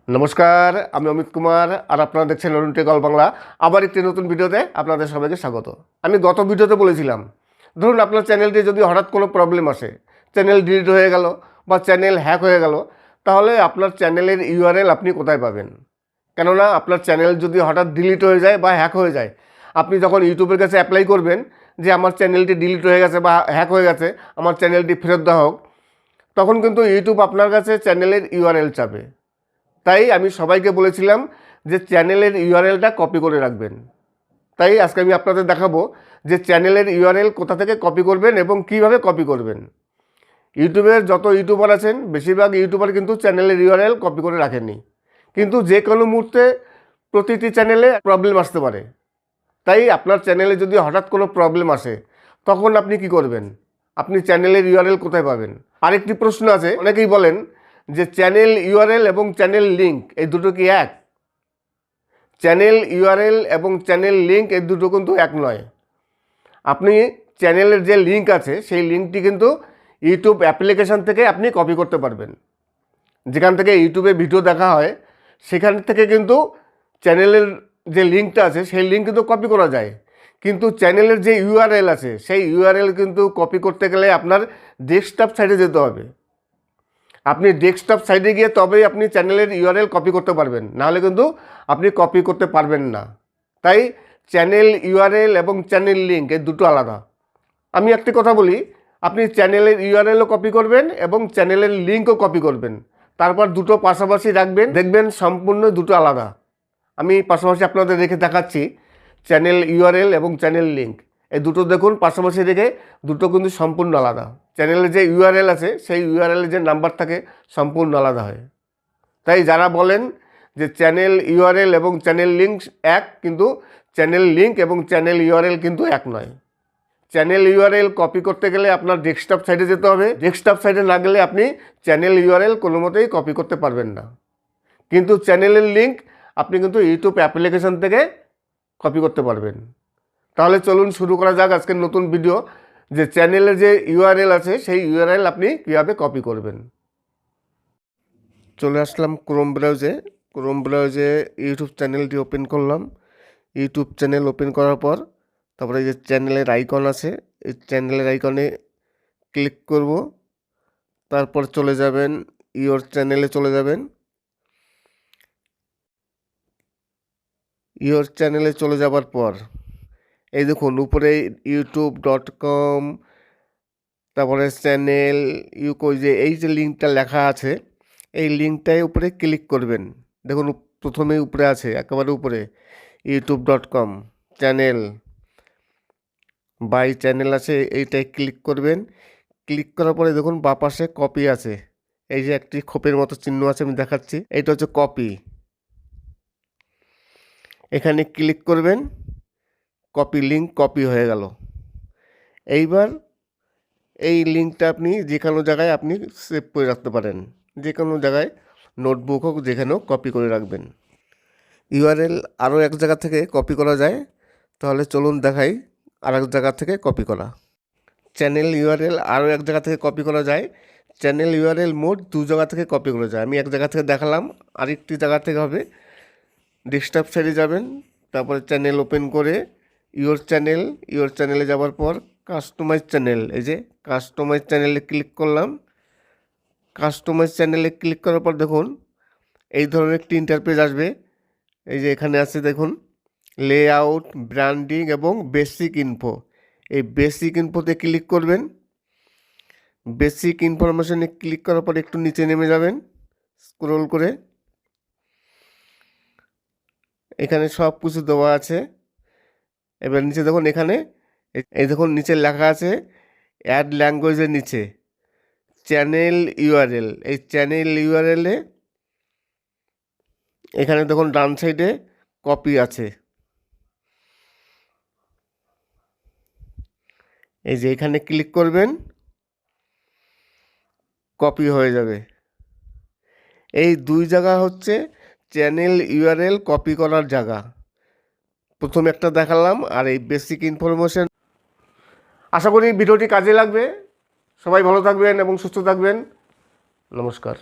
নমস্কার, আমি অমিত কুমার আর আপনারা দেখছেন অরুণ টেক বাংলা। আবার একটি নতুন ভিডিওতে আপনাদের সবাইকে স্বাগত। আমি গত ভিডিওতে বলেছিলাম, ধরুন আপনার চ্যানেলটি যদি হঠাৎ কোনো প্রবলেম আসে, চ্যানেল ডিলিট হয়ে গেল বা চ্যানেল হ্যাক হয়ে গেল, তাহলে আপনার চ্যানেলের ইউআরএল আপনি কোথায় পাবেন? কেননা আপনার চ্যানেল যদি হঠাৎ ডিলিট হয়ে যায় বা হ্যাক হয়ে যায়, আপনি যখন ইউটিউবের কাছে অ্যাপ্লাই করবেন যে আমার চ্যানেলটি ডিলিট হয়ে গেছে বা হ্যাক হয়ে গেছে, আমার চ্যানেলটি ফেরত দেওয়া হোক, তখন কিন্তু ইউটিউব আপনার কাছে চ্যানেলের ইউআরএল চাবে। তাই আমি সবাইকে বলেছিলাম যে চ্যানেলের ইউআরএলটা কপি করে রাখবেন। তাই আজকে আমি আপনাদের দেখাবো যে চ্যানেলের ইউআরএল কোথা থেকে কপি করবেন এবং কিভাবে কপি করবেন। ইউটিউবের যত ইউটিউবার আছেন, বেশিরভাগ ইউটিউবার কিন্তু চ্যানেলের ইউআরএল কপি করে রাখেননি, কিন্তু যে কোনো মুহূর্তে প্রতিটি চ্যানেলে প্রবলেম আসতে পারে। তাই আপনার চ্যানেলে যদি হঠাৎ কোনো প্রবলেম আসে, তখন আপনি কি করবেন? আপনি চ্যানেলের ইউআরএল কোথায় পাবেন? আরেকটি প্রশ্ন আছে, অনেকেই বলেন যে চ্যানেল ইউআরএল এবং চ্যানেল লিঙ্ক এই দুটো কি এক? চ্যানেল ইউআরএল এবং চ্যানেল লিঙ্ক এই দুটো কিন্তু এক নয়। আপনি চ্যানেলের যে লিঙ্ক আছে সেই লিঙ্কটি কিন্তু ইউটিউব অ্যাপ্লিকেশান থেকে আপনি কপি করতে পারবেন। যেখান থেকে ইউটিউবে ভিডিও দেখা হয় সেখান থেকে কিন্তু চ্যানেলের যে লিঙ্কটা আছে সেই লিঙ্ক কিন্তু কপি করা যায়, কিন্তু চ্যানেলের যে ইউআরএল আছে সেই ইউআরএল কিন্তু কপি করতে গেলে আপনার ডেস্কটপ সাইটে যেতে হবে। আপনি ডেস্কটপ সাইটে গিয়ে তবেই আপনি চ্যানেলের ইউআরএল কপি করতে পারবেন, নাহলে কিন্তু আপনি কপি করতে পারবেন না। তাই চ্যানেল ইউআরএল এবং চ্যানেল লিঙ্ক এই দুটো আলাদা। আমি একটি কথা বলি, আপনি চ্যানেলের ইউআরএলও কপি করবেন এবং চ্যানেলের লিঙ্কও কপি করবেন, তারপর দুটো পাশাপাশি রাখবেন, দেখবেন সম্পূর্ণ দুটো আলাদা। আমি পাশাপাশি আপনাদের রেখে দেখাচ্ছি চ্যানেল ইউআরএল এবং চ্যানেল লিঙ্ক এই দুটো দেখুন পাশাপাশি রেখে, দুটো কিন্তু সম্পূর্ণ আলাদা। চ্যানেলের যে ইউআরএল আছে সেই ইউআরএলের যে নাম্বার থাকে সম্পূর্ণ আলাদা হয়। তাই যারা বলেন যে চ্যানেল ইউআরএল এবং চ্যানেল লিঙ্ক এক, কিন্তু চ্যানেল লিঙ্ক এবং চ্যানেল ইউআরএল কিন্তু এক নয়। চ্যানেল ইউআরএল কপি করতে গেলে আপনার ডেস্কটপ সাইটে যেতে হবে, ডেস্কটপ সাইটে না গেলে আপনি চ্যানেল ইউআরএল কোনো মতেই কপি করতে পারবেন না। কিন্তু চ্যানেলের লিঙ্ক আপনি কিন্তু ইউটিউব অ্যাপ্লিকেশন থেকে কপি করতে পারবেন। তাহলে চলুন শুরু করা যাক আজকের নতুন ভিডিও, যে চ্যানেলের যে ইউআরএল আছে সেই ইউআরএল আপনি কীভাবে কপি করবেন। চলে আসলাম ক্রোম ব্রাউজে ইউটিউব চ্যানেলটি ওপেন করলাম। ইউটিউব চ্যানেল ওপেন করার পর তারপরে যে চ্যানেলের আইকন আছে এই চ্যানেলের আইকনে ক্লিক করব, তারপর চলে যাবেন ইওর চ্যানেলে চলে যাবেন। ইওর চ্যানেলে চলে যাবার পর এই দেখুন উপরে youtube.com, তারপরে চ্যানেল যে এই যে লিঙ্কটা লেখা আছে এই লিঙ্কটায় উপরে ক্লিক করবেন। দেখুন প্রথমেই উপরে আছে, একেবারে উপরে youtube.com চ্যানেল বাই চ্যানেল আছে, এইটায় ক্লিক করবেন। ক্লিক করার পরে দেখুন বাঁ পাশে কপি আছে, এই যে একটি খোপের মতো চিহ্ন আছে আমি দেখাচ্ছি, এইটা হচ্ছে কপি। এখানে ক্লিক করবেন, কপি লিঙ্ক কপি হয়ে গেল। এইবার এই লিঙ্কটা আপনি যে কোনো জায়গায় আপনি সেভ করে রাখতে পারেন, যে কোনো জায়গায় নোটবুক হোক যেখানেও কপি করে রাখবেন। ইউআরএল আরও এক জায়গা থেকে কপি করা যায়, তাহলে চলুন দেখাই আর এক জায়গা থেকে কপি করা। চ্যানেল ইউআরএল আরও এক জায়গা থেকে কপি করা যায়। চ্যানেল ইউআরএল মোট দু জায়গা থেকে কপি করা যায়। আমি এক জায়গা থেকে দেখালাম, আরেকটি জায়গা থেকে হবে। ডেস্কটপ সাইডে যাবেন, তারপরে চ্যানেল ওপেন করে ইওর চ্যানেলে যাওয়ার পর কাস্টমাইজ চ্যানেল, এই যে কাস্টমাইজ চ্যানেলে ক্লিক করলাম। কাস্টমাইজ চ্যানেলে ক্লিক করার পর দেখুন এই ধরনের একটি ইন্টারপেজ আসবে। এই যে এখানে আছে দেখুন লেআউট, ব্র্যান্ডিং এবং বেসিক ইনফো। এই বেসিক ইনফোতে ক্লিক করবেন। বেসিক ইনফরমেশনে ক্লিক করার পর একটু নিচে নেমে যাবেন স্ক্রল করে, এখানে সব কিছু দেওয়া আছে। এবার নিচে দেখুন, এখানে এই দেখুন নিচে লেখা আছে অ্যাড ল্যাঙ্গুয়েজের নিচে চ্যানেল ইউআরএল। এই চ্যানেল ইউআরএলে এখানে দেখুন ডান সাইডে কপি আছে, এই যে এখানে ক্লিক করবেন, কপি হয়ে যাবে। এই দুই জায়গা হচ্ছে চ্যানেল ইউআরএল কপি করার জায়গা। প্রথমে একটা দেখালাম আর এই বেসিক ইনফরমেশন। আশা করি ভিডিওটি কাজে লাগবে। সবাই ভালো থাকবেন এবং সুস্থ থাকবেন। নমস্কার।